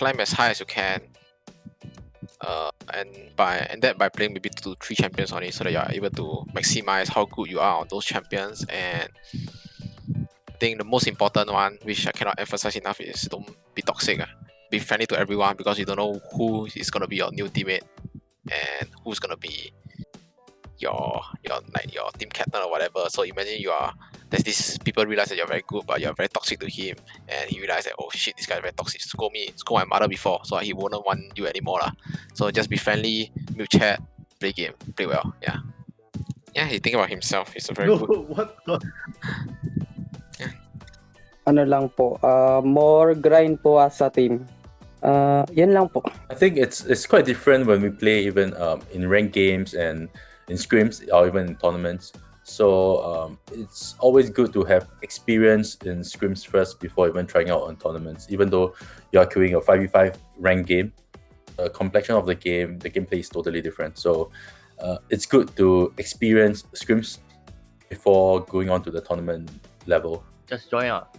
climb as high as you can, and that by playing maybe 2 to 3 champions on it, so that you are able to maximize how good you are on those champions. And I think the most important one, which I cannot emphasize enough, is don't be toxic. Be friendly to everyone, because you don't know who is gonna be your new teammate and who's gonna be your team captain or whatever. So imagine there's this people realize that you're very good, but you're very toxic to him, and he realized that, oh shit, this guy is very toxic, scold my mother before, so he wouldn't want you anymore lah. So just be friendly, mute chat, play game, play well. Yeah, he think about himself. He's a very good. What the? Ano lang po, more grind po as a team. Yan lang po. I think it's quite different when we play even in ranked games and in scrims or even in tournaments. So it's always good to have experience in scrims first before even trying out on tournaments. Even though you are queuing a 5v5 ranked game, the complexion of the gameplay is totally different. So it's good to experience scrims before going on to the tournament level. Just join out.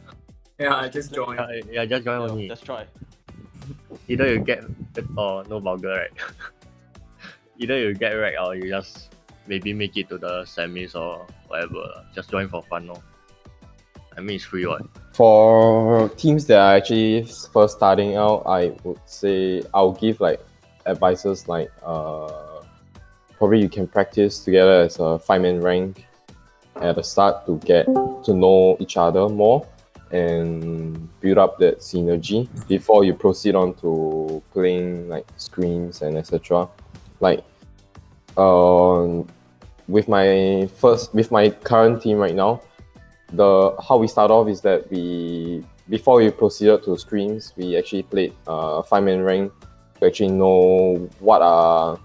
Yeah, just join. Yeah, just join only. Just try. Either you get or no vulgar, right? Either you get right or you just maybe make it to the semis or whatever. Just join for fun, no? I mean, it's free, what? For teams that are actually first starting out, I would say I'll give like advices like probably you can practice together as a 5-man rank at the start to get to know each other more and build up that synergy before you proceed on to playing like screens and etc. Like with my current team right now, how we start off is that before we proceeded to screens, we actually played 5-man rank to actually know what are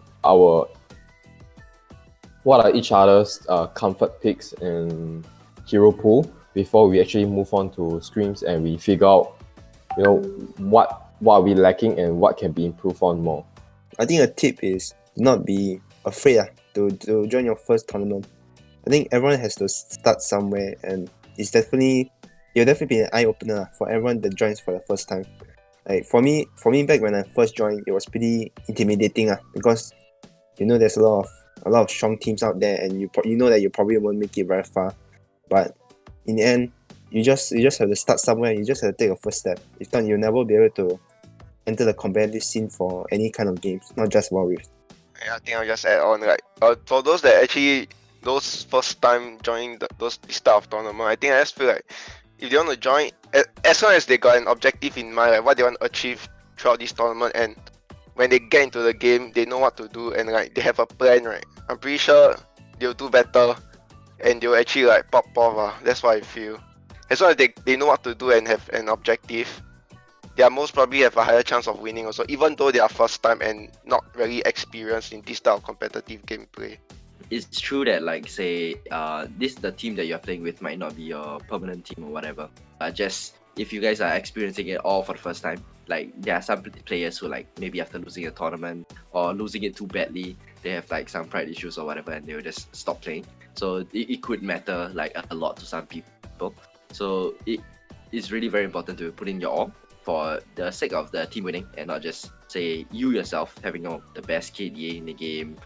each other's comfort picks and hero pool before we actually move on to screens, and we figure out what are we lacking and what can be improved on more. I think a tip is not be afraid to join your first tournament. I think everyone has to start somewhere, and it'll definitely be an eye opener for everyone that joins for the first time. Like for me back when I first joined, it was pretty intimidating because there's a lot of strong teams out there, and you know that you probably won't make it very far. But in the end, you just have to start somewhere. You just have to take a first step. If not, you'll never be able to enter the competitive scene for any kind of games, not just Wild Rift. Yeah, I think I'll just add on, like, for those that actually, those first time joining this type of tournament, I think I just feel like if they want to join, as long as they got an objective in mind, like what they want to achieve throughout this tournament, and when they get into the game, they know what to do, and like they have a plan, right? I'm pretty sure they'll do better, and they'll actually like pop off. That's what I feel. As long as they know what to do and have an objective, they most probably have a higher chance of winning also, even though they are first time and not really experienced in this type of competitive gameplay. It's true that, like, say, the team that you're playing with might not be your permanent team or whatever. Just if you guys are experiencing it all for the first time, like there are some players who, like, maybe after losing a tournament or losing it too badly, they have like some pride issues or whatever, and they will just stop playing. So it could matter like a lot to some people. So it's really very important to put in your all for the sake of the team winning, and not just say you yourself having the best KDA in the game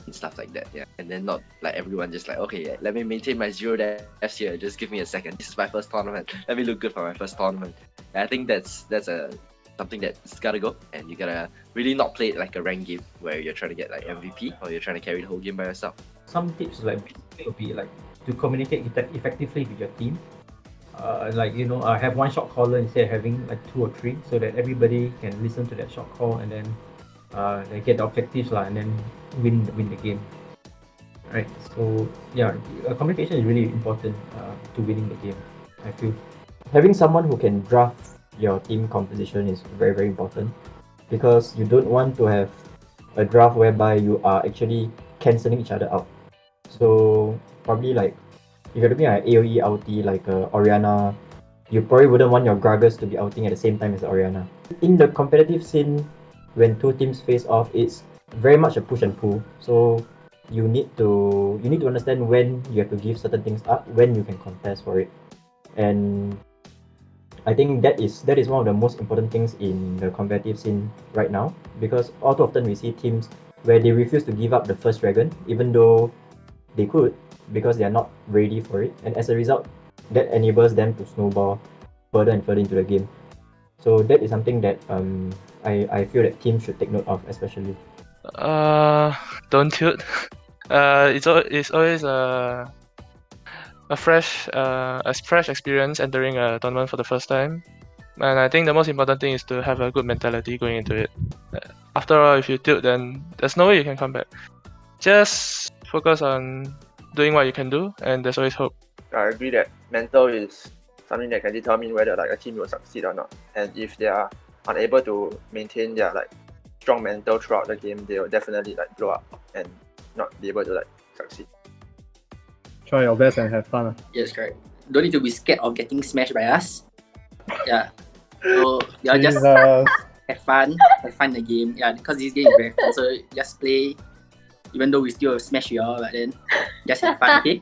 and stuff like that. Yeah, and then not like everyone just like, okay, let me maintain my 0 deaths here, just give me a second, this is my first tournament, let me look good for my first tournament. And I think that's something that's gotta go, and you gotta really not play it like a ranked game where you're trying to get like MVP or you're trying to carry the whole game by yourself. Some tips would be like to communicate effectively with your team. Have one shot caller instead of having like 2 or 3, so that everybody can listen to that shot call, and then they get the objectives and then win the game. Right. So yeah, communication is really important to winning the game. I feel having someone who can draft your team composition is very, very important, because you don't want to have a draft whereby you are actually cancelling each other out. So probably like if you're looking at AoE ulti like Orianna, you probably wouldn't want your Gragas to be outing at the same time as Orianna. In the competitive scene, when 2 teams face off, it's very much a push and pull. So you need to understand when you have to give certain things up, when you can contest for it. And I think that is one of the most important things in the competitive scene right now, because all too often we see teams where they refuse to give up the first dragon, even though they could, because they are not ready for it, and as a result, that enables them to snowball further and further into the game. So that is something that I feel that teams should take note of, especially. Don't tilt. It's always a fresh experience entering a tournament for the first time, and I think the most important thing is to have a good mentality going into it. After all, if you tilt, then there's no way you can come back. Just focus on doing what you can do, and there's always hope. I agree that mental is something that can determine whether like a team will succeed or not. And if they are unable to maintain their like strong mental throughout the game, they will definitely like blow up and not be able to like succeed. Try your best and have fun. Yes, correct. Don't need to be scared of getting smashed by us. Yeah. So yeah, just have fun in the game. Yeah, because this game is very fun. So just play, even though we still smash you all, but then just have fun, okay?